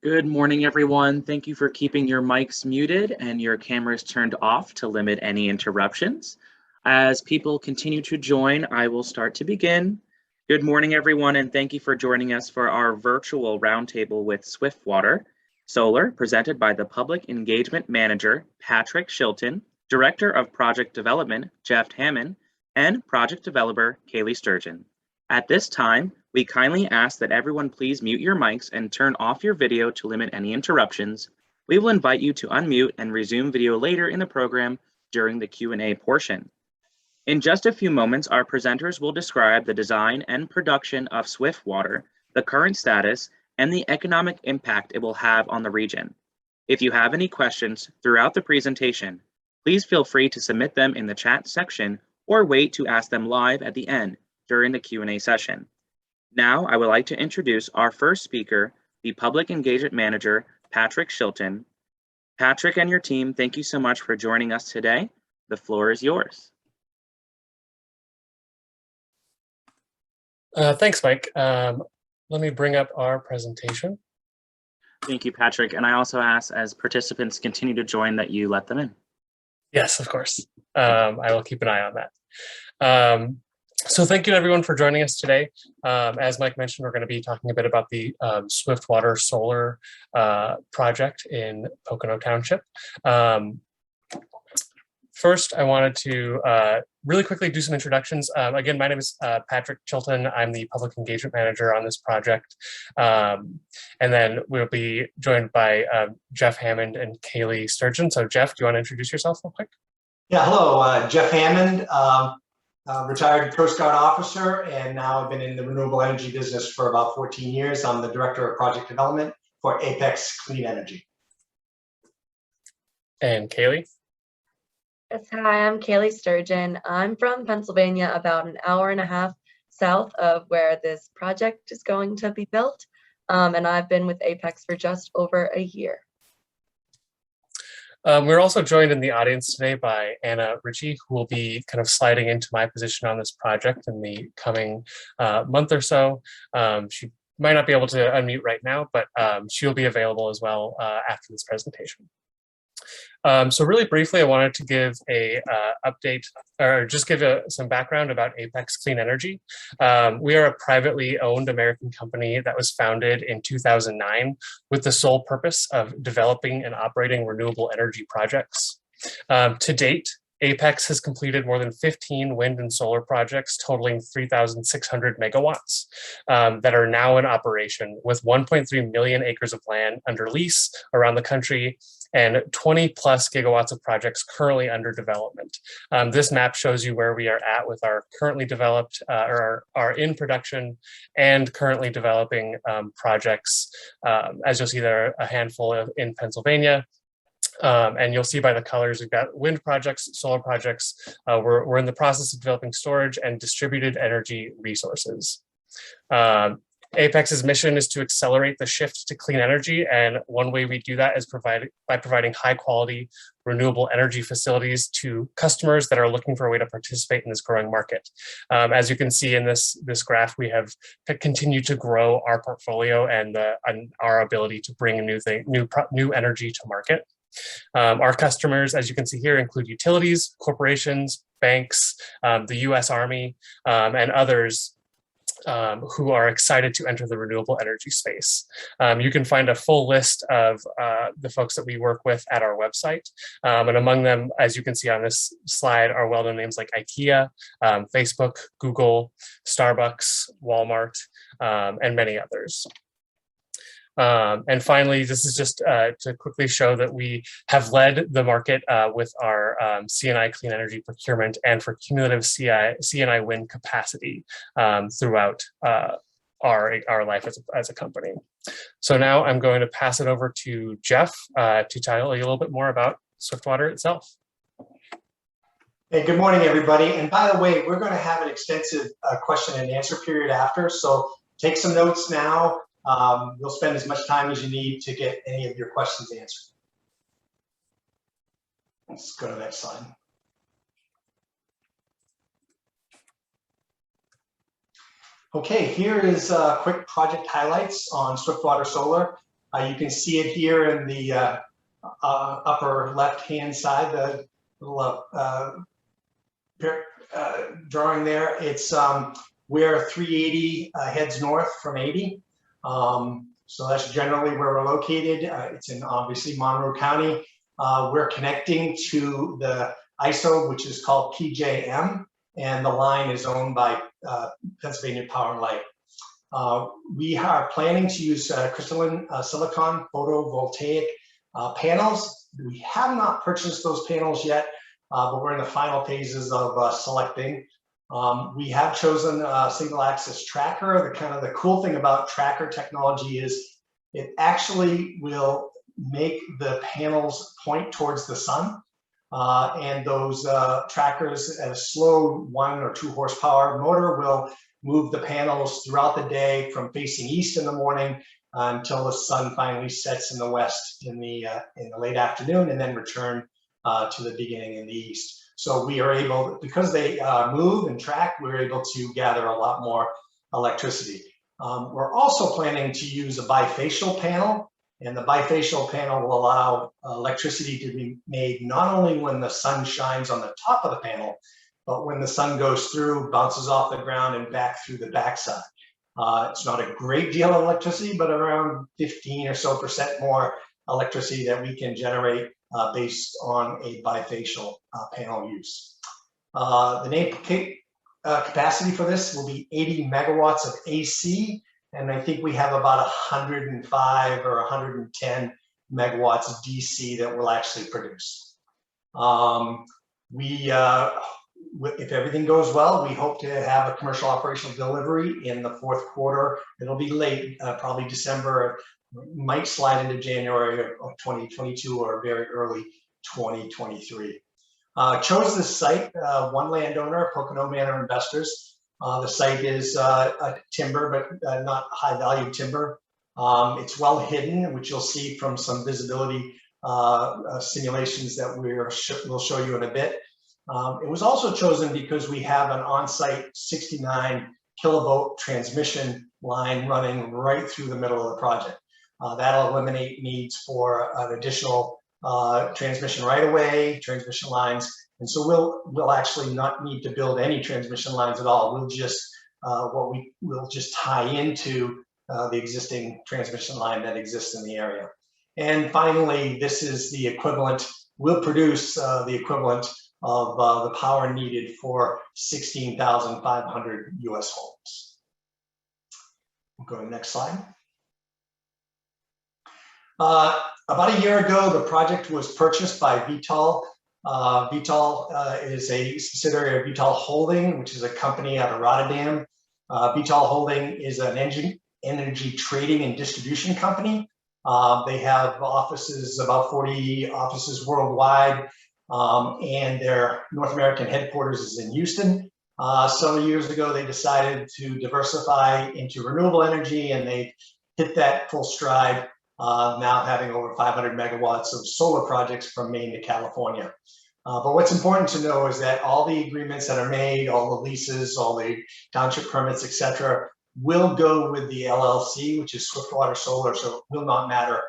Good morning, everyone. Thank you for keeping your mics muted and your cameras turned off to limit any interruptions. As people continue to join, I will start to begin. Good morning, everyone, and thank you for joining us for our virtual roundtable with Swiftwater Solar, presented by the Public Engagement Manager, Patrick Chilton, Director of Project Development, Jeff Hammond, and Project Developer, Caleigh Sturgeon. At this time, we kindly ask that everyone please mute your mics and turn off your video to limit any interruptions. We will invite you to unmute and resume video later in the program during the Q&A portion. In just a few moments, our presenters will describe the design and production of Swiftwater, the current status, and the economic impact it will have on the region. If you have any questions throughout the presentation, please feel free to submit them in the chat section or wait to ask them live at the end during the Q&A session. Now, I would like to introduce our first speaker, the Public Engagement Manager, Patrick Chilton. Patrick and your team, thank you so much for joining us today. The floor is yours. Thanks, Mike. Let me bring up our presentation. Thank you, Patrick. And I also ask, as participants continue to join, that you let them in. Yes, of course. I will keep an eye on that. So thank you everyone for joining us today. As Mike mentioned, we're going to be talking a bit about the Swiftwater Solar project in Pocono Township. First, I wanted to really quickly do some introductions. Again, my name is Patrick Chilton. I'm the Public Engagement Manager on this project. And then we'll be joined by Jeff Hammond and Caleigh Sturgeon. So Jeff, do you want to introduce yourself real quick? Yeah, hello, Jeff Hammond. Retired Coast Guard officer, and now I've been in the renewable energy business for about 14 years. I'm the Director of Project Development for Apex Clean Energy. And Caleigh? Yes, hi, I'm Caleigh Sturgeon. I'm from Pennsylvania, about an hour and a half south of where this project is going to be built. And I've been with Apex for just over a year. We're also joined in the audience today by Anna Ritchie, who will be kind of sliding into my position on this project in the coming month or so. She might not be able to unmute right now, but she'll be available as well after this presentation. So really briefly, I wanted to give a update, or just give some background about Apex Clean Energy. We are a privately owned American company that was founded in 2009 with the sole purpose of developing and operating renewable energy projects. To date, Apex has completed more than 15 wind and solar projects totaling 3,600 megawatts that are now in operation, with 1.3 million acres of land under lease around the country and 20 plus gigawatts of projects currently under development. This map shows you where we are at with our currently developed or are in production and currently developing projects. As you'll see, there are a handful in Pennsylvania. And you'll see by the colors, we've got wind projects, solar projects. We're in the process of developing storage and distributed energy resources. Apex's mission is to accelerate the shift to clean energy, and one way we do that is by providing high quality renewable energy facilities to customers that are looking for a way to participate in this growing market. As you can see in this graph, we have continued to grow our portfolio and our ability to bring new energy to market. Our customers, as you can see here, include utilities, corporations, banks, the US Army, and others who are excited to enter the renewable energy space. You can find a full list of the folks that we work with at our website. And among them, as you can see on this slide, are well-known names like IKEA, Facebook, Google, Starbucks, Walmart, and many others. And finally, this is just to quickly show that we have led the market with our C&I clean energy procurement and for cumulative C&I wind capacity throughout our life as a company. So now I'm going to pass it over to Jeff to tell you a little bit more about Swiftwater itself. Hey, good morning, everybody. And by the way, we're going to have an extensive question and answer period after. So take some notes now. You'll spend as much time as you need to get any of your questions answered. Let's go to the next slide. Okay, here is quick project highlights on Swiftwater Solar. You can see it here in the upper left-hand side, the little drawing there. It's where 380 heads north from 80. So that's generally where we're located. It's in obviously Monroe County. We're connecting to the ISO, which is called PJM, and the line is owned by Pennsylvania Power and Light. We are planning to use crystalline silicon photovoltaic panels. We have not purchased those panels yet, but we're in the final phases of selecting. We have chosen a single axis tracker. The cool thing about tracker technology is it actually will make the panels point towards the sun. And those trackers at a slow 1 or 2 horsepower motor will move the panels throughout the day from facing east in the morning until the sun finally sets in the west in the late afternoon, and then return to the beginning in the east. So we are able, because they move and track, we're able to gather a lot more electricity. We're also planning to use a bifacial panel, and the bifacial panel will allow electricity to be made not only when the sun shines on the top of the panel, but when the sun goes through, bounces off the ground and back through the backside. It's not a great deal of electricity, but around 15% or so more electricity that we can generate based on a bifacial panel use. The nameplate capacity for this will be 80 megawatts of AC, and I think we have about 105 or 110 megawatts of DC that we'll actually produce. If everything goes well, we hope to have a commercial operational delivery in the 4th quarter. It'll be late, probably December, might slide into January of 2022 or very early 2023. Chose this site, one landowner, Pocono Manor Investors. The site is timber, but not high value timber. It's well hidden, which you'll see from some visibility simulations that we'll show you in a bit. It was also chosen because we have an on-site 69 kilovolt transmission line running right through the middle of the project. That'll eliminate needs for an additional transmission right-of-way, transmission lines, and so we'll actually not need to build any transmission lines at all. We'll just we'll just tie into the existing transmission line that exists in the area. And finally, this is the equivalent. We'll produce the equivalent of the power needed for 16,500 US homes. We'll go to the next slide. About a year ago, the project was purchased by Vitol. Vitol is a subsidiary of Vitol Holding, which is a company out of Rotterdam. Vitol Holding is an energy trading and distribution company. They have offices, about 40 offices worldwide, and their North American headquarters is in Houston. Several years ago, they decided to diversify into renewable energy, and they hit that full stride, now having over 500 megawatts of solar projects from Maine to California. But what's important to know is that all the agreements that are made, all the leases, all the township permits, etc., will go with the LLC, which is Swiftwater Solar, so it will not matter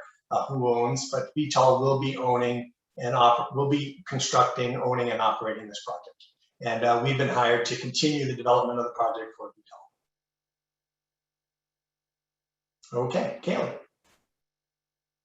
who owns, but Vitol will be owning and will be constructing, owning, and operating this project. And we've been hired to continue the development of the project for Vitol. Okay, Caleigh.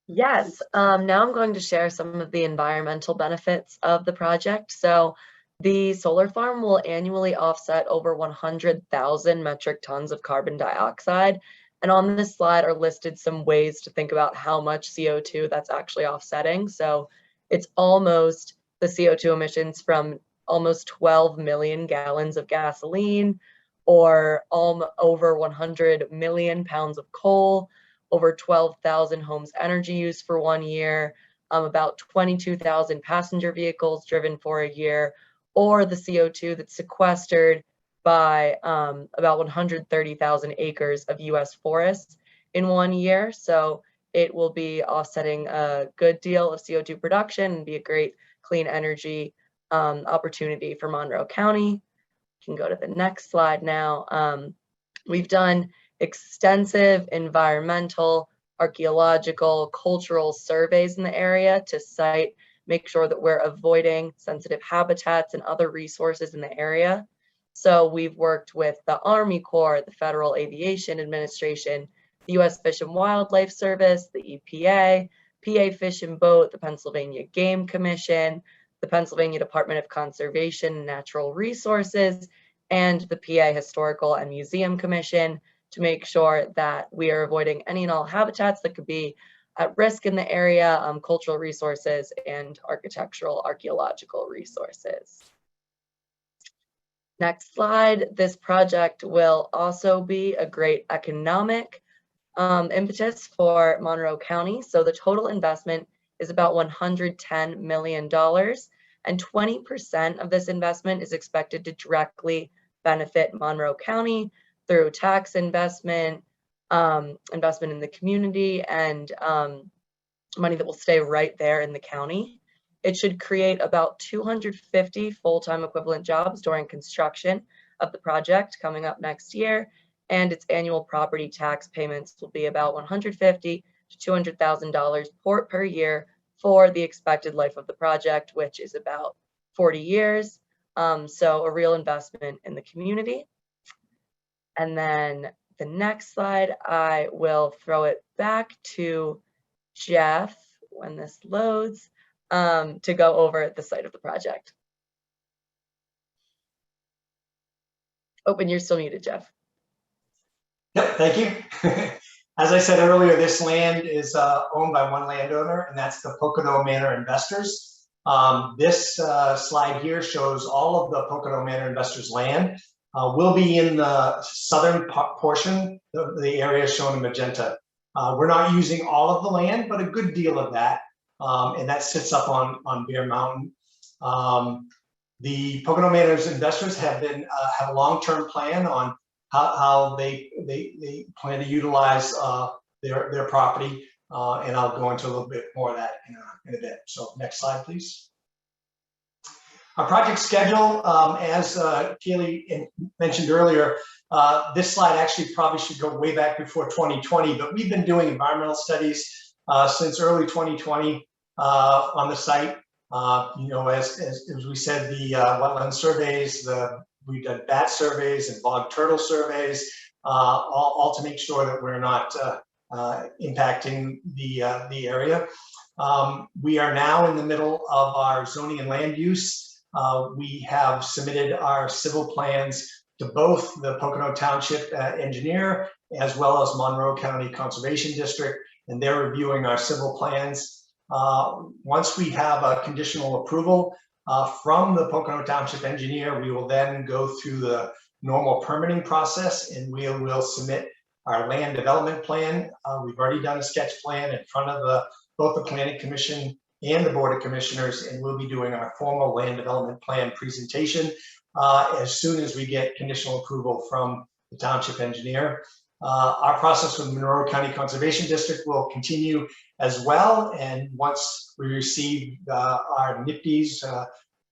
Yes, now I'm going to share some of the environmental benefits of the project. So the solar farm will annually offset over 100,000 metric tons of carbon dioxide. And on this slide are listed some ways to think about how much CO2 that's actually offsetting. So it's almost the CO2 emissions from almost 12 million gallons of gasoline, or over 100 million pounds of coal, over 12,000 homes energy use for 1 year, about 22,000 passenger vehicles driven for a year, or the CO2 that's sequestered by about 130,000 acres of US forests in 1 year. So it will be offsetting a good deal of CO2 production and be a great clean energy opportunity for Monroe County. You can go to the next slide now. We've done extensive environmental, archaeological, cultural surveys in the area to make sure that we're avoiding sensitive habitats and other resources in the area. So we've worked with the Army Corps, the Federal Aviation Administration, the U.S. Fish and Wildlife Service, the EPA, PA Fish and Boat, the Pennsylvania Game Commission, the Pennsylvania Department of Conservation and Natural Resources, and the PA Historical and Museum Commission to make sure that we are avoiding any and all habitats that could be at risk in the area, cultural resources, and architectural, archaeological resources. Next slide. This project will also be a great economic impetus for Monroe County. So the total investment is about $110 million, and 20% of this investment is expected to directly benefit Monroe County through tax investment, investment in the community, and money that will stay right there in the county. It should create about 250 full-time equivalent jobs during construction of the project coming up next year, and its annual property tax payments will be about $150,000 to $200,000 per year for the expected life of the project, which is about 40 years. So a real investment in the community. And then the next slide, I will throw it back to Jeff when this loads to go over the site of the project. Oh, and you're still muted, Jeff. Yep, thank you. As I said earlier, this land is owned by one landowner, and that's the Pocono Manor investors. This slide here shows all of the Pocono Manor investors' land. We'll be in the southern portion of the area shown in magenta. We're not using all of the land, but a good deal of that, and that sits up on Bear Mountain. The Pocono Manor's investors have a long-term plan on how they plan to utilize their property, and I'll go into a little bit more of that in a bit. So next slide, please. Our project schedule, as Caleigh mentioned earlier, this slide actually probably should go way back before 2020, but we've been doing environmental studies since early 2020 on the site. You know, as we said, the wetland surveys, we've done bat surveys and bog turtle surveys, all to make sure that we're not impacting the area. We are now in the middle of our zoning and land use. We have submitted our civil plans to both the Pocono Township engineer as well as Monroe County Conservation District, and they're reviewing our civil plans. Once we have a conditional approval from the Pocono Township engineer, we will then go through the normal permitting process, and we will submit our land development plan. We've already done a sketch plan in front of both the Planning Commission and the Board of Commissioners, and we'll be doing our formal land development plan presentation as soon as we get conditional approval from the township engineer. Our process with Monroe County Conservation District will continue as well, and once we receive our NIPD's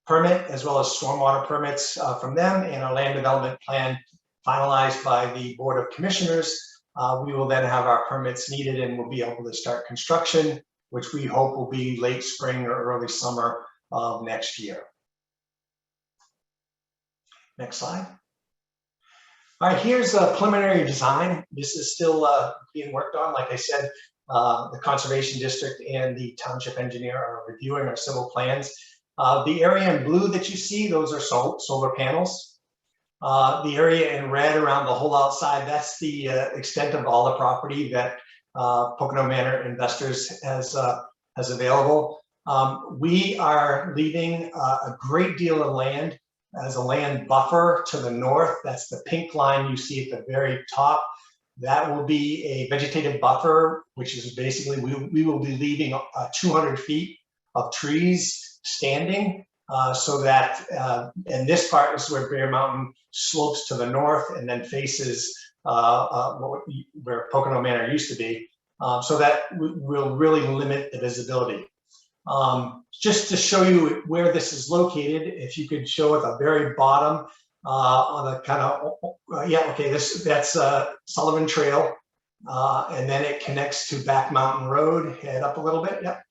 permit as well as stormwater permits from them and our land development plan finalized by the Board of Commissioners, we will then have our permits needed and we'll be able to start construction, which we hope will be late spring or early summer of next year. Next slide. All right, here's a preliminary design. This is still being worked on. Like I said, the Conservation District and the Township Engineer are reviewing our civil plans. The area in blue that you see, those are solar panels. The area in red around the whole outside, that's the extent of all the property that Pocono Manor Investors has available. We are leaving a great deal of land as a land buffer to the north. That's the pink line you see at the very top. That will be a vegetative buffer, which is basically we will be leaving 200 feet of trees standing so that, and this part is where Bear Mountain slopes to the north and then faces where Pocono Manor used to be, so that will really limit the visibility. Just to show you where this is located, if you could show at the very bottom on the kind of, yeah, okay, that's Sullivan Trail. and then it connects to Back Mountain Road. Head up a little bit. Yep.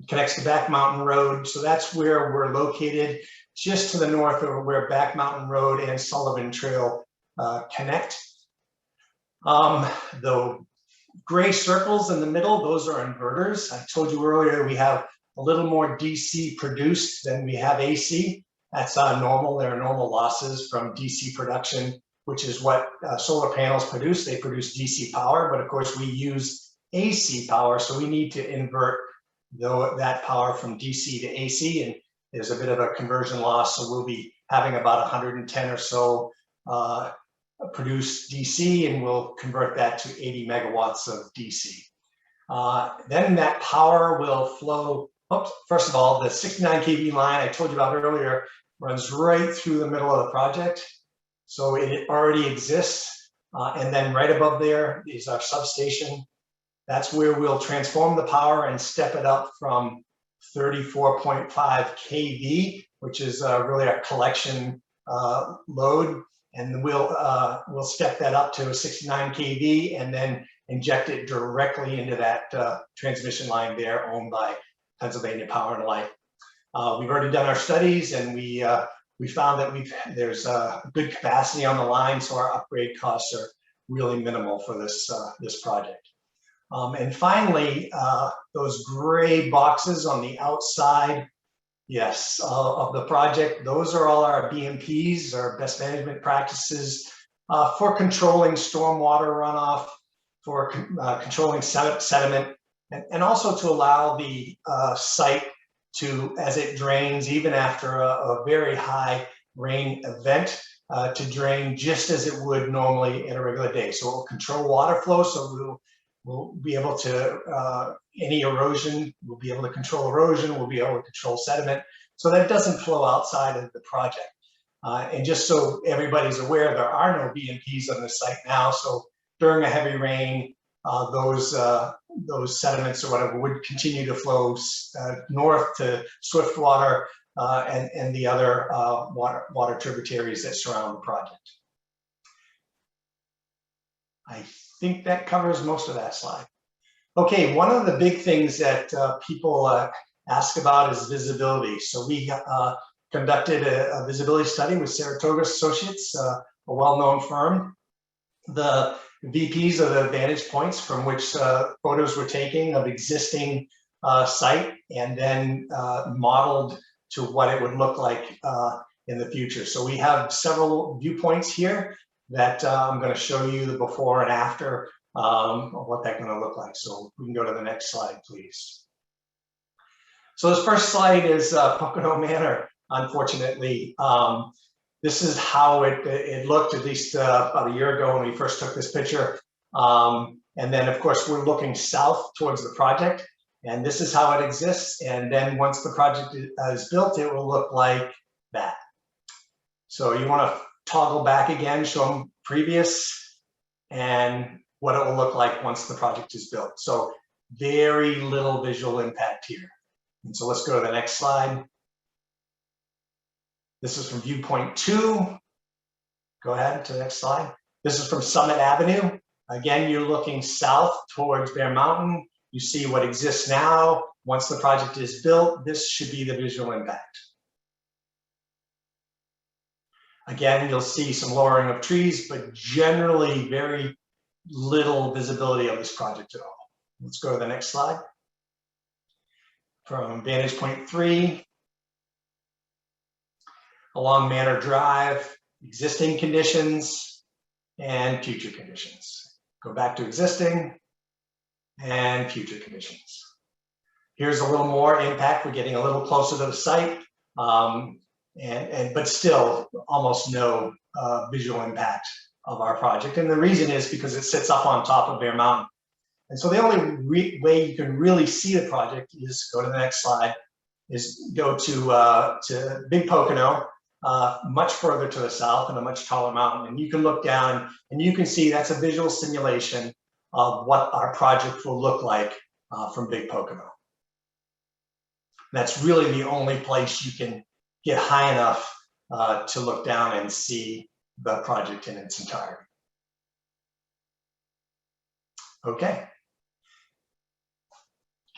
It connects to Back Mountain Road. So that's where we're located, just to the north of where Back Mountain Road and Sullivan Trail connect. The gray circles in the middle, those are inverters. I told you earlier we have a little more DC produced than we have AC. That's normal. There are normal losses from DC production, which is what solar panels produce. They produce DC power, but of course we use AC power, so we need to invert that power from DC to AC, and there's a bit of a conversion loss, so we'll be having about 110 or so produce DC, and we'll convert that to 80 megawatts of DC. Then that power will flow. Oops, first of all, the 69 kV line I told you about earlier runs right through the middle of the project. So it already exists. And then right above there is our substation. That's where we'll transform the power and step it up from 34.5 kV, which is really a collection load. And we'll step that up to 69 kV and then inject it directly into that transmission line there owned by Pennsylvania Power and Light. We've already done our studies, and we found that there's good capacity on the line, so our upgrade costs are really minimal for this project. And finally, those gray boxes on the outside, yes, of the project, those are all our BMPs, our best management practices for controlling stormwater runoff, for controlling sediment, and also to allow the site to, as it drains, even after a very high rain event, to drain just as it would normally in a regular day. So it will control water flow, so we'll be able to, any erosion, we'll be able to control erosion, we'll be able to control sediment, so that it doesn't flow outside of the project. And just so everybody's aware, there are no BMPs on the site now, so during a heavy rain, those sediments or whatever would continue to flow north to Swiftwater and the other water tributaries that surround the project. I think that covers most of that slide. Okay, one of the big things that people ask about is visibility. So we conducted a visibility study with Saratoga Associates, a well-known firm. The VPs are the vantage points from which photos were taken of existing site and then modeled to what it would look like in the future. So we have several viewpoints here that I'm going to show you the before and after of what that's going to look like. So we can go to the next slide, please. So this first slide is Pocono Manor, unfortunately. This is how it looked, at least about a year ago when we first took this picture. And then, of course, we're looking south towards the project, and this is how it exists. And then once the project is built, it will look like that. So you want to toggle back again, show them previous, and what it will look like once the project is built. So very little visual impact here. And so let's go to the next slide. This is from viewpoint 2. Go ahead to the next slide. This is from Summit Avenue. Again, you're looking south towards Bear Mountain. You see what exists now. Once the project is built, this should be the visual impact. Again, you'll see some lowering of trees, but generally very little visibility of this project at all. Let's go to the next slide. From vantage point 3, along Manor Drive, existing conditions and future conditions. Go back to existing and future conditions. Here's a little more impact. We're getting a little closer to the site, but still almost no visual impact of our project. And the reason is because it sits up on top of Bear Mountain. And so the only way you can really see the project is, go to the next slide, is go to Big Pocono, much further to the south and a much taller mountain. And you can look down and you can see that's a visual simulation of what our project will look like from Big Pocono. That's really the only place you can get high enough to look down and see the project in its entirety. Okay.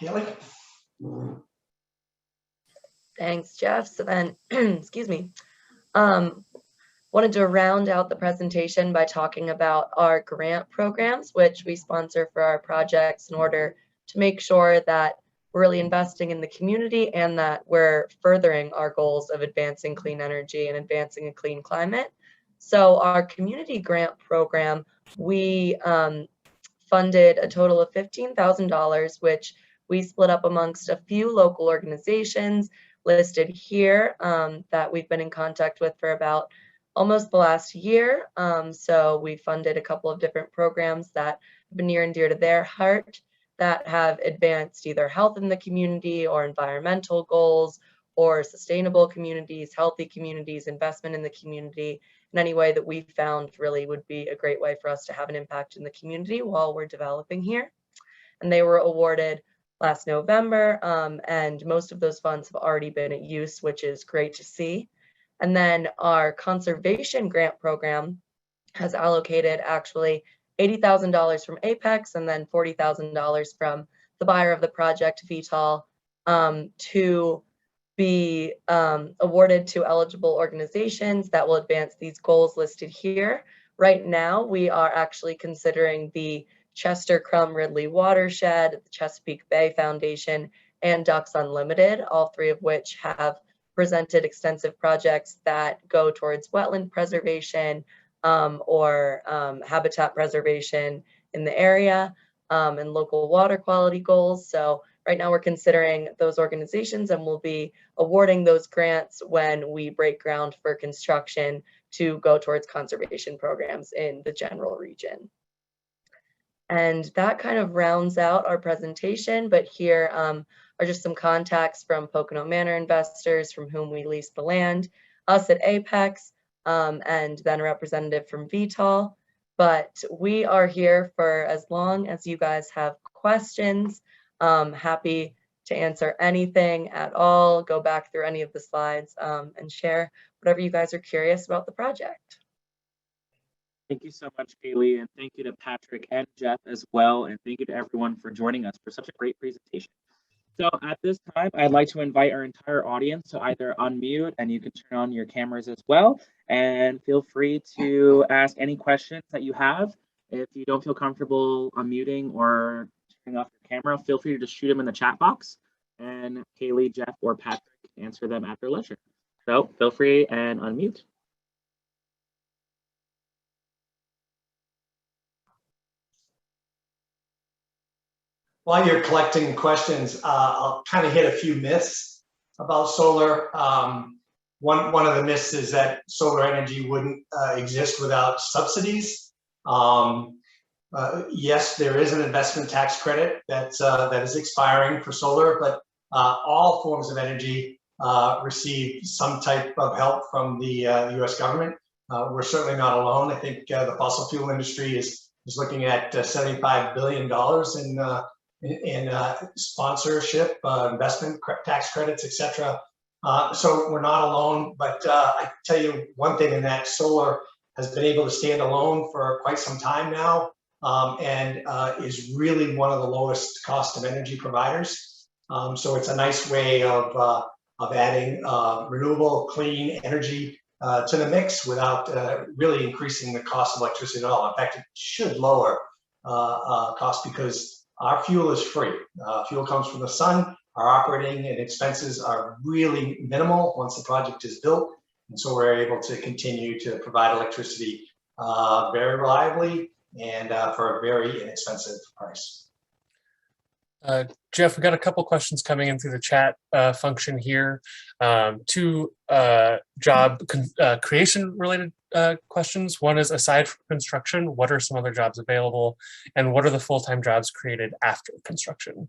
Caleigh? Thanks, Jeff. So then, excuse me, wanted to round out the presentation by talking about our grant programs, which we sponsor for our projects in order to make sure that we're really investing in the community and that we're furthering our goals of advancing clean energy and advancing a clean climate. So our community grant program, we funded a total of $15,000, which we split up amongst a few local organizations listed here that we've been in contact with for about almost the last year. So we funded a couple of different programs that have been near and dear to their heart that have advanced either health in the community or environmental goals or sustainable communities, healthy communities, investment in the community in any way that we found really would be a great way for us to have an impact in the community while we're developing here. And they were awarded last November, and most of those funds have already been at use, which is great to see. And then our conservation grant program has allocated actually $80,000 from Apex and then $40,000 from the buyer of the project, Vital, to be awarded to eligible organizations that will advance these goals listed here. Right now, we are actually considering the Chester Crum Ridley Watershed, the Chesapeake Bay Foundation, and Ducks Unlimited, all three of which have presented extensive projects that go towards wetland preservation or habitat preservation in the area and local water quality goals. So right now we're considering those organizations and we'll be awarding those grants when we break ground for construction to go towards conservation programs in the general region. And that kind of rounds out our presentation, but here are just some contacts from Pocono Manor investors from whom we lease the land, us at Apex, and then a representative from Vital. But we are here for as long as you guys have questions. Happy to answer anything at all, go back through any of the slides and share whatever you guys are curious about the project. Thank you so much, Caleigh, and thank you to Patrick and Jeff as well, and thank you to everyone for joining us for such a great presentation. So at this time, I'd like to invite our entire audience to either unmute, and you can turn on your cameras as well, and feel free to ask any questions that you have. If you don't feel comfortable unmuting or turning off your camera, feel free to just shoot them in the chat box, and Caleigh, Jeff, or Patrick answer them at their leisure. So feel free and unmute. While you're collecting questions, I'll kind of hit a few myths about solar. One of the myths is that solar energy wouldn't exist without subsidies. Yes, there is an investment tax credit that is expiring for solar, but all forms of energy receive some type of help from the U.S. government. We're certainly not alone. I think the fossil fuel industry is looking at $75 billion in sponsorship, investment tax credits, etc. So we're not alone, but I can tell you one thing in that solar has been able to stand alone for quite some time now and is really one of the lowest cost of energy providers. So it's a nice way of adding renewable, clean energy to the mix without really increasing the cost of electricity at all. In fact, it should lower cost because our fuel is free. Fuel comes from the sun. Our operating and expenses are really minimal once the project is built. And so we're able to continue to provide electricity very reliably and for a very inexpensive price. Jeff, we got a couple questions coming in through the chat function here. Two job creation related questions. One is, aside from construction, what are some other jobs available, and what are the full-time jobs created after construction?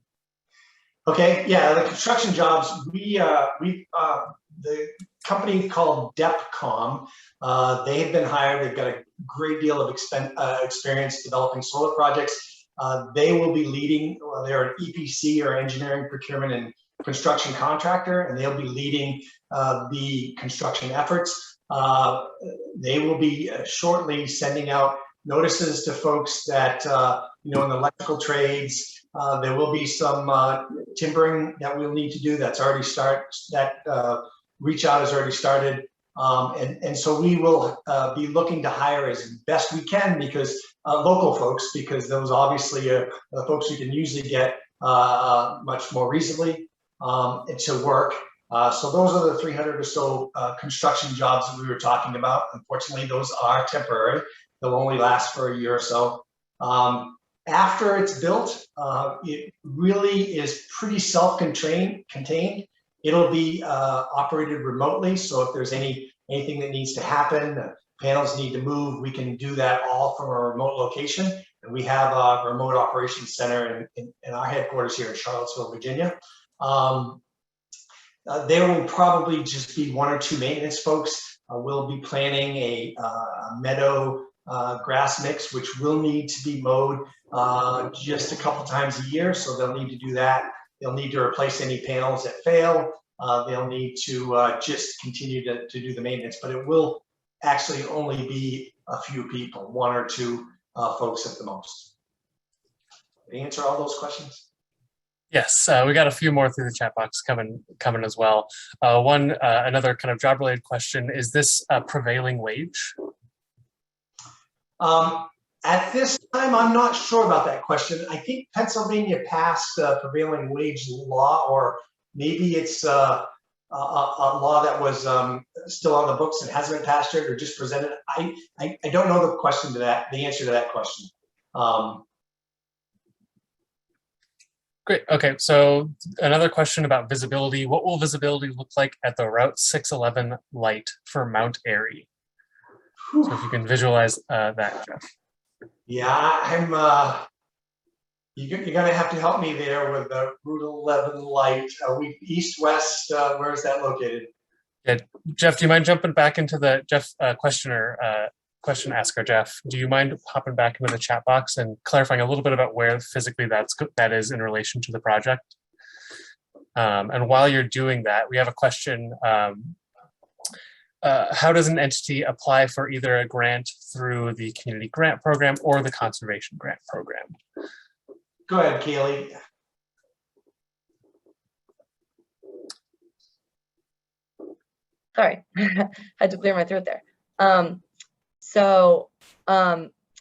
Okay, yeah, the construction jobs, the company called DEPCOM, they have been hired. They've got a great deal of experience developing solar projects. They will be leading, they're an EPC or engineering, procurement, and construction contractor, and they'll be leading the construction efforts. They will be shortly sending out notices to folks that, in the electrical trades, there will be some timbering that we'll need to do. That's already reach out has already started. And so we will be looking to hire as best we can, because local folks, because those obviously are the folks we can usually get much more reasonably to work. So those are the 300 or so construction jobs that we were talking about. Unfortunately, those are temporary. They'll only last for a year or so. After it's built, it really is pretty self-contained. It'll be operated remotely. So if there's anything that needs to happen, panels need to move, we can do that all from a remote location. And we have a remote operations center in our headquarters here in Charlottesville, Virginia. There will probably just be 1 or 2 maintenance folks. We'll be planning a meadow grass mix, which will need to be mowed just a couple times a year. So they'll need to do that. They'll need to replace any panels that fail. They'll need to just continue to do the maintenance, but it will actually only be a few people, 1 or 2 folks at the most. Did I answer all those questions? Yes, we got a few more through the chat box coming as well. Another kind of job related question: is this a prevailing wage? At this time, I'm not sure about that question. I think Pennsylvania passed a prevailing wage law, or maybe it's a law that was still on the books and hasn't been passed yet, or just presented. I don't know the answer to that question. Great. Okay, so another question about visibility. What will visibility look like at the Route 611 light for Mount Airy? So if you can visualize that, Jeff. Yeah, you're going to have to help me there with the Route 11 light. Are we east-west? Where is that located? Yeah, Jeff, do you mind jumping back into the question asker, Jeff? Do you mind hopping back into the chat box and clarifying a little bit about where physically that is in relation to the project? And while you're doing that, we have a question. How does an entity apply for either a grant through the community grant program or the conservation grant program? Go ahead, Caleigh. Sorry, had to clear my throat there.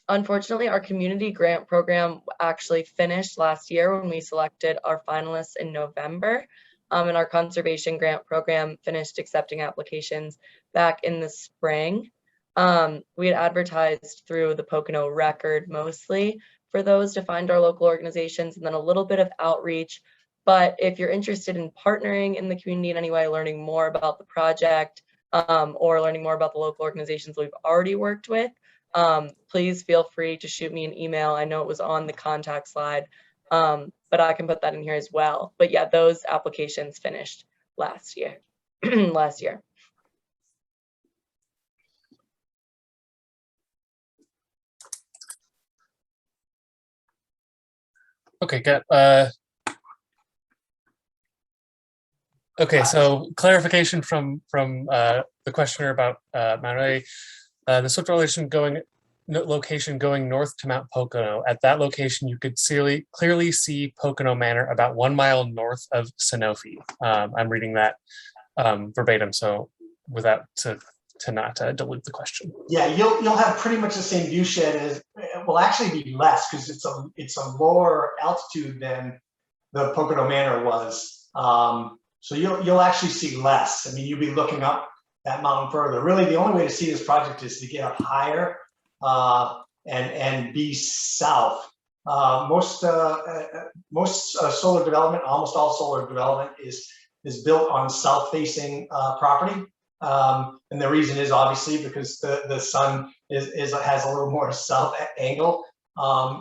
Unfortunately, our community grant program actually finished last year when we selected our finalists in November. And our conservation grant program finished accepting applications back in the spring. We had advertised through the Pocono Record mostly for those to find our local organizations, and then a little bit of outreach. But if you're interested in partnering in the community in any way, learning more about the project, or learning more about the local organizations we've already worked with, please feel free to shoot me an email. I know it was on the contact slide, but I can put that in here as well. But yeah, those applications finished last year. last year. Okay, good. Okay, so clarification from the questioner about Mount Airy. The Swiftwater location going north to Mount Pocono. At that location, you could clearly see Pocono Manor about 1 mile north of Sanofi. I'm reading that verbatim, so without to not dilute the question. Yeah, you'll have pretty much the same view shed as, will actually be less because it's a lower altitude than the Pocono Manor was. So you'll actually see less. I mean, you'll be looking up that mountain further. Really, the only way to see this project is to get up higher and be south. Most solar development, almost all solar development is built on south-facing property. And the reason is obviously because the sun has a little more south angle.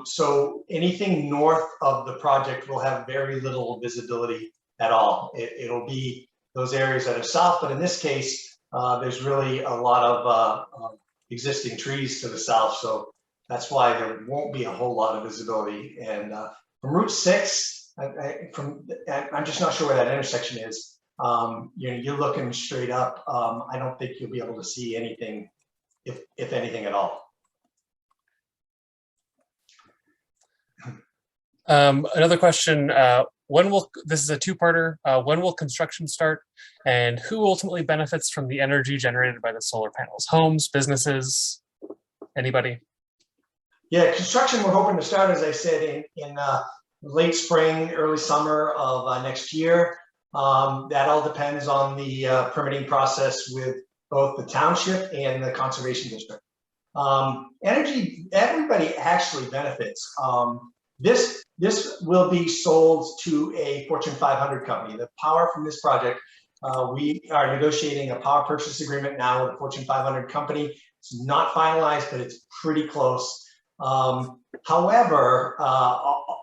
So anything north of the project will have very little visibility at all. It'll be those areas that are south, but in this case, there's really a lot of existing trees to the south. So that's why there won't be a whole lot of visibility. And from Route 6, I'm just not sure where that intersection is. You're looking straight up. I don't think you'll be able to see anything, if anything at all. Another question, this is a two-parter, when will construction start? And who ultimately benefits from the energy generated by the solar panels? Homes, businesses, anybody? Yeah, construction, we're hoping to start, as I said, in late spring, early summer of next year. That all depends on the permitting process with both the township and the conservation district. Energy, everybody actually benefits. This will be sold to a Fortune 500 company. The power from this project, we are negotiating a power purchase agreement now with a Fortune 500 company. It's not finalized, but it's pretty close. However,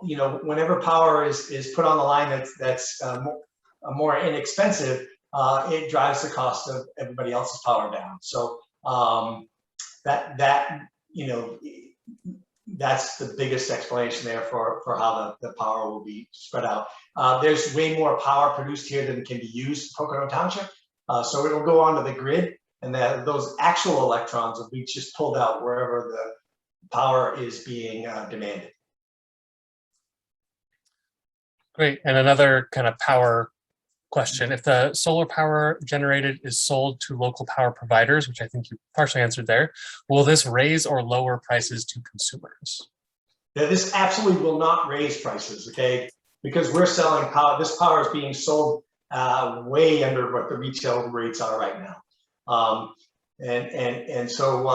you know, whenever power is put on the line that's more inexpensive, it drives the cost of everybody else's power down. So that you know, that's the biggest explanation there for how the power will be spread out. There's way more power produced here than can be used in Pocono Township, so it'll go onto the grid, and those actual electrons will be just pulled out wherever the power is being demanded. Great, and another kind of power question. If the solar power generated is sold to local power providers, which I think you partially answered there, will this raise or lower prices to consumers? Yeah, this absolutely will not raise prices, okay? Because we're selling power, this power is being sold way under what the retail rates are right now. So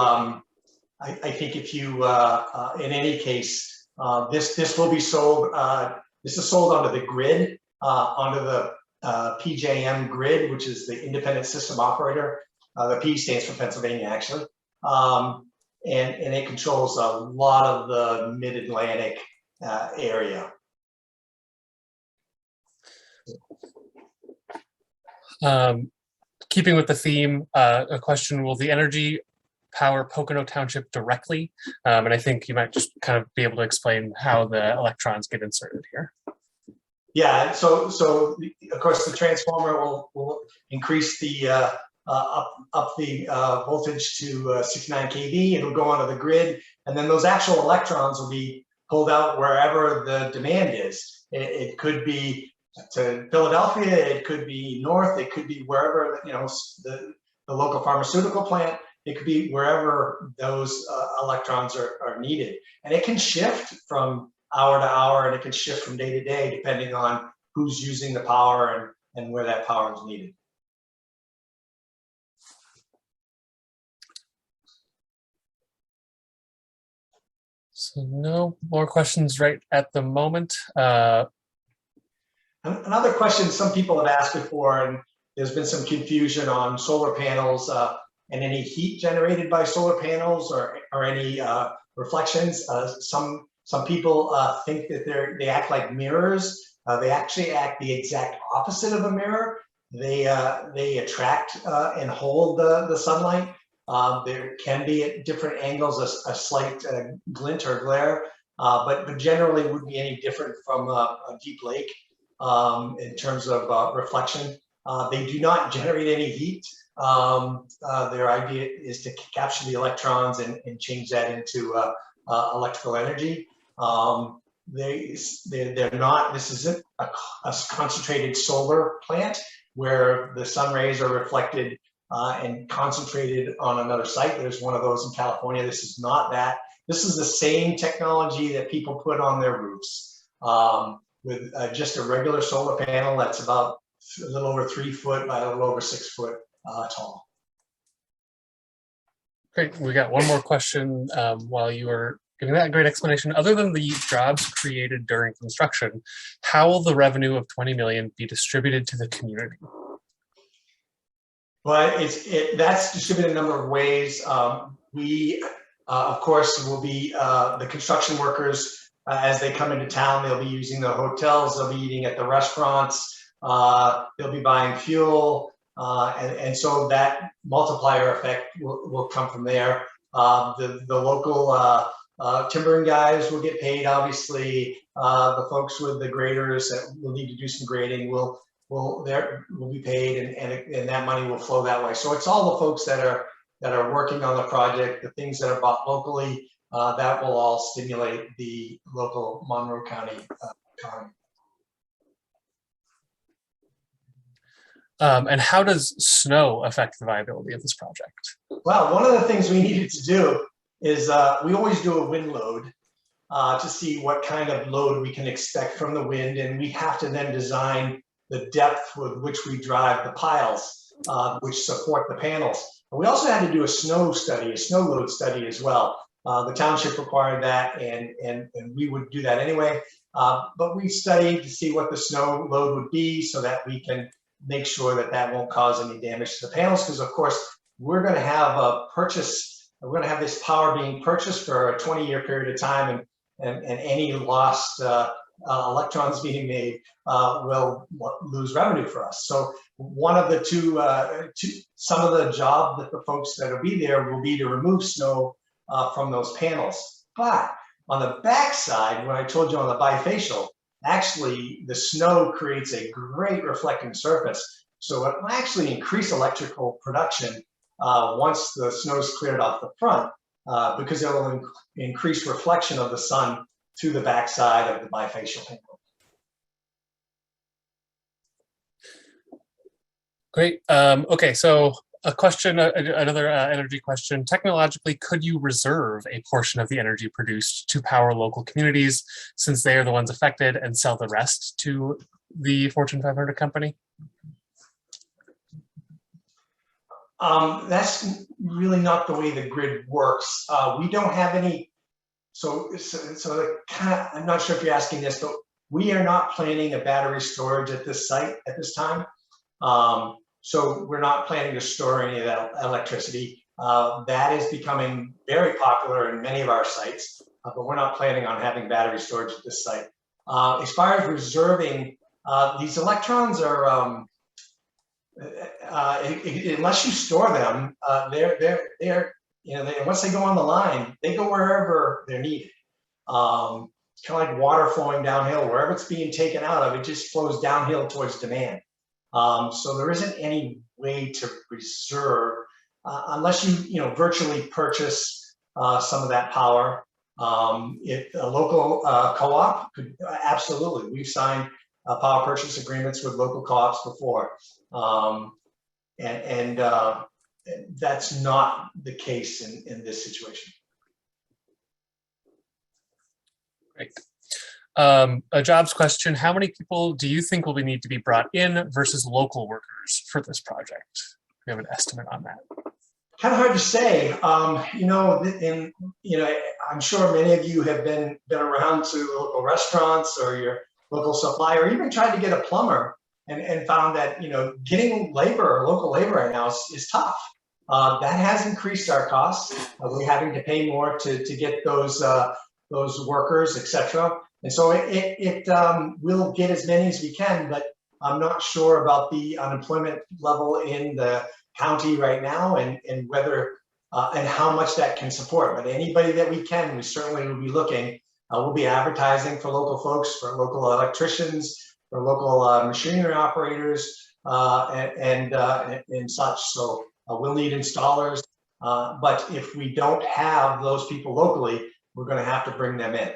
I think if you, in any case, this will be sold, this is sold onto the grid, onto the PJM grid, which is the independent system operator. The P stands for Pennsylvania, actually. And it controls a lot of the mid-Atlantic area. Keeping with the theme, a question, will the energy power Pocono Township directly? And I think you might just kind of be able to explain how the electrons get inserted here. Yeah, so of course the transformer will increase the up the voltage to 69 kV. It'll go onto the grid, and then those actual electrons will be pulled out wherever the demand is. It could be to Philadelphia, it could be north, it could be wherever, you know, the local pharmaceutical plant. It could be wherever those electrons are needed, and it can shift from hour to hour, and it can shift from day to day depending on who's using the power and where that power is needed. So no more questions right at the moment. Another question some people have asked before, and there's been some confusion on solar panels and any heat generated by solar panels or any reflections. Some people think that they act like mirrors. They actually act the exact opposite of a mirror. They attract and hold the sunlight. There can be at different angles a slight glint or glare, but generally wouldn't be any different from a deep lake in terms of reflection. They do not generate any heat. Their idea is to capture the electrons and change that into electrical energy. They're not, this isn't a concentrated solar plant where the sun rays are reflected and concentrated on another site. There's one of those in California. This is not that. This is the same technology that people put on their roofs with just a regular solar panel that's about a little over 3 foot by a little over 6 foot tall. Great, we got one more question while you were giving that great explanation. Other than the jobs created during construction, how will the revenue of 20 million be distributed to the community? Well, that's distributed in a number of ways. We, of course, will be the construction workers as they come into town. They'll be using the hotels. They'll be eating at the restaurants. They'll be buying fuel, and so that multiplier effect will come from there. The local timbering guys will get paid. Obviously, the folks with the graders that will need to do some grading will be paid, and that money will flow that way. So it's all the folks that are working on the project, the things that are bought locally, that will all stimulate the local Monroe County economy. And how does snow affect the viability of this project? Well, one of the things we needed to do is we always do a wind load to see what kind of load we can expect from the wind, and we have to then design the depth with which we drive the piles, which support the panels. We also had to do a snow study, a snow load study as well. The township required that, and we would do that anyway. But we studied to see what the snow load would be so that we can make sure that that won't cause any damage to the panels, because of course we're going to have we're going to have this power being purchased for a 20-year period of time, and any lost electrons being made will lose revenue for us. So one of the some of the job that the folks that will be there will be to remove snow from those panels. But on the back side, when I told you on the bifacial, actually the snow creates a great reflecting surface. So it will actually increase electrical production once the snow is cleared off the front, because it will increase reflection of the sun through the backside of the bifacial panel. Great. Okay, so a question, another energy question. Technologically, could you reserve a portion of the energy produced to power local communities, since they are the ones affected, and sell the rest to the Fortune 500 company? That's really not the way the grid works. We don't have any, so I'm not sure if you're asking this, but we are not planning a battery storage at this site at this time. So we're not planning to store any of that electricity. That is becoming very popular in many of our sites, but we're not planning on having battery storage at this site. As far as reserving, these electrons are, unless you store them, they're once they go on the line, they go wherever they're needed. It's kind of like water flowing downhill. Wherever it's being taken out of, it just flows downhill towards demand. So there isn't any way to reserve unless you virtually purchase some of that power. If a local co-op could, absolutely. We've signed power purchase agreements with local co-ops before, and that's not the case in this situation. Great. A jobs question, how many people do you think will need to be brought in versus local workers for this project? Do you have an estimate on that? Kind of hard to say. I'm sure many of you have been around to local restaurants or your local supplier, or even tried to get a plumber and found that getting labor, local labor right now is tough. That has increased our costs. We're having to pay more to get those workers, etc. And so it will get as many as we can, but I'm not sure about the unemployment level in the county right now, and whether and how much that can support. But anybody that we can, we certainly will be looking. We'll be advertising for local folks, for local electricians, for local machinery operators, and such. So we'll need installers. But if we don't have those people locally, we're going to have to bring them in.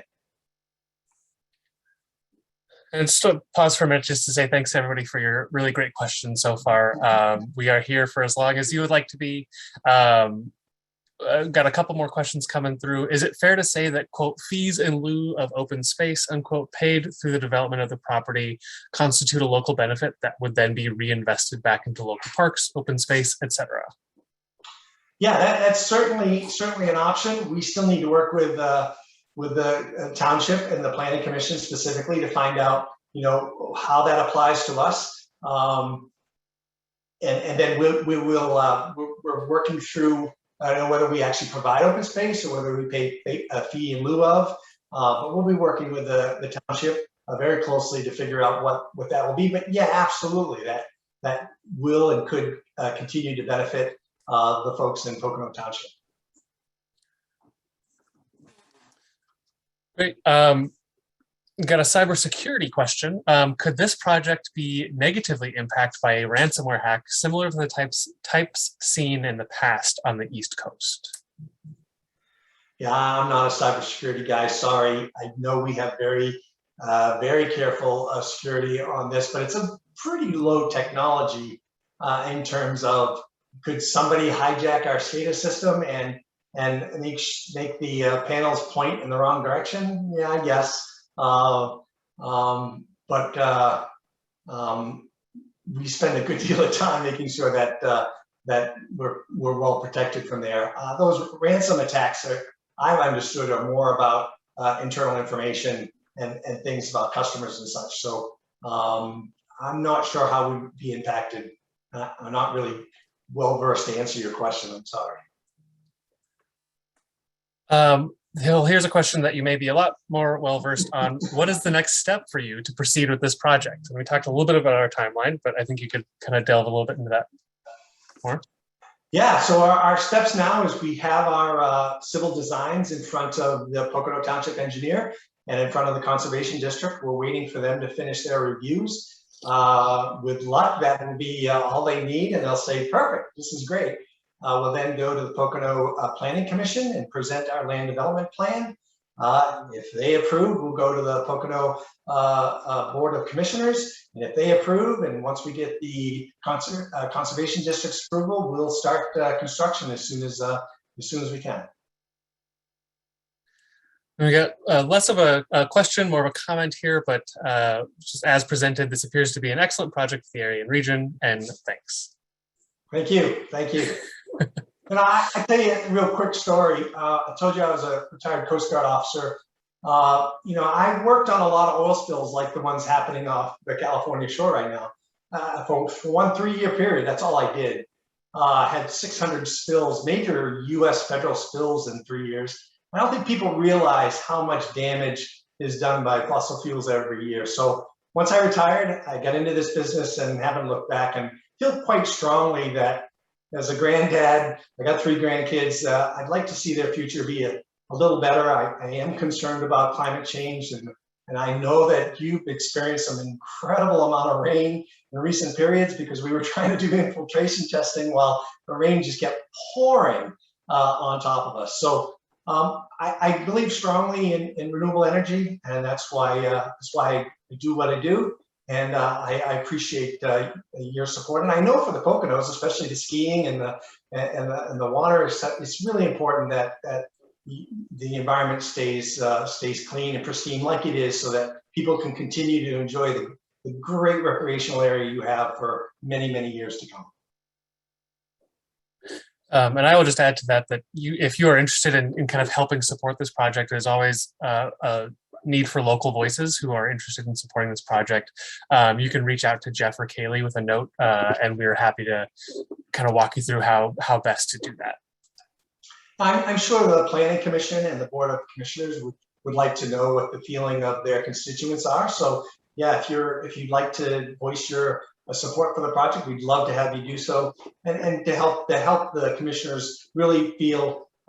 And just to pause for a minute just to say thanks everybody for your really great questions so far. We are here for as long as you would like to be. Got a couple more questions coming through. Is it fair to say that, quote, fees in lieu of open space, unquote, paid through the development of the property constitute a local benefit that would then be reinvested back into local parks, open space, etc.? Yeah, that's certainly an option. We still need to work with the township and the planning commission specifically to find out, how that applies to us. And then we're working through, I don't know whether we actually provide open space or whether we pay a fee in lieu of, but we'll be working with the township very closely to figure out what that will be. But yeah, absolutely, that will and could continue to benefit the folks in Pocono Township. Great. Got a cybersecurity question. Could this project be negatively impacted by a ransomware hack similar to the types seen in the past on the East Coast? Yeah, I'm not a cybersecurity guy. Sorry. I know we have very careful security on this, but it's a pretty low technology in terms of could somebody hijack our SCADA system and make the panels point in the wrong direction? Yeah, I guess. We spend a good deal of time making sure that that we're well protected from there. Those ransom attacks I've understood are more about internal information and things about customers and such. So I'm not sure how we would be impacted. I'm not really well versed to answer your question. I'm sorry. Hill, here's a question that you may be a lot more well versed on. What is the next step for you to proceed with this project? And we talked a little bit about our timeline, but I think you could kind of delve a little bit into that more. Yeah, so our steps now is we have our civil designs in front of the Pocono Township engineer and in front of the Conservation District. We're waiting for them to finish their reviews. With luck, that will be all they need, and they'll say, perfect, this is great. We'll then go to the Pocono Planning Commission and present our land development plan. If they approve, we'll go to the Pocono Board of Commissioners. And if they approve, and once we get the Conservation District's approval, we'll start construction as soon as we can. We got less of a question, more of a comment here, but just as presented, this appears to be an excellent project for the area and region, and thanks. Thank you. Thank you. And I tell you a real quick story. I told you I was a retired Coast Guard officer. I worked on a lot of oil spills like the ones happening off the California shore right now. For one 3-year period, that's all I did. Had 600 spills, major U.S. federal spills in 3 years. I don't think people realize how much damage is done by fossil fuels every year. So once I retired, I got into this business and haven't looked back, and feel quite strongly that as a granddad, I got 3 grandkids, I'd like to see their future be a little better. I am concerned about climate change, and I know that you've experienced some incredible amount of rain in recent periods because we were trying to do infiltration testing while the rain just kept pouring on top of us. So I believe strongly in renewable energy, and that's why I do what I do. And I appreciate your support, and I know for the Poconos, especially the skiing and the water, it's really important that the environment stays clean and pristine like it is, so that people can continue to enjoy the great recreational area you have for many, many years to come. And I will just add to that if you are interested in kind of helping support this project, there's always a need for local voices who are interested in supporting this project. You can reach out to Jeff or Caleigh with a note, and we're happy to kind of walk you through how best to do that. I'm sure the Planning Commission and the Board of Commissioners would like to know what the feeling of their constituents are. So yeah, if you'd like to voice your support for the project, we'd love to have you do so, and to help the commissioners really get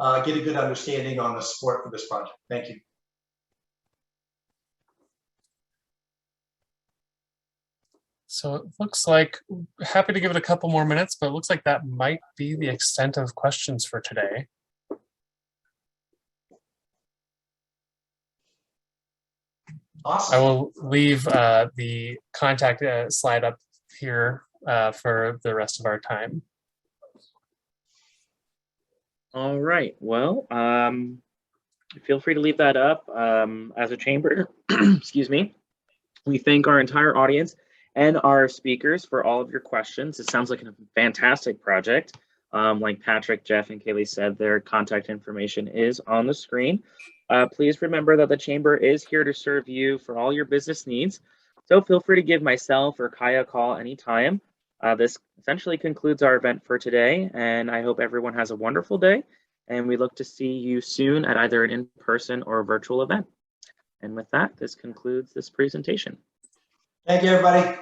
a good understanding on the support for this project. Thank you. So it looks like, happy to give it a couple more minutes, but it looks like that might be the extent of questions for today. Awesome. I will leave the contact slide up here for the rest of our time. All right. Well, feel free to leave that up. As a chamber, excuse me, we thank our entire audience and our speakers for all of your questions. It sounds like a fantastic project. Like Patrick, Jeff, and Caleigh said, their contact information is on the screen. Please remember that the Chamber is here to serve you for all your business needs. So feel free to give myself or Kaya a call anytime. This essentially concludes our event for today, and I hope everyone has a wonderful day. And we look to see you soon at either an in-person or a virtual event. And with that, this concludes this presentation. Thank you, everybody.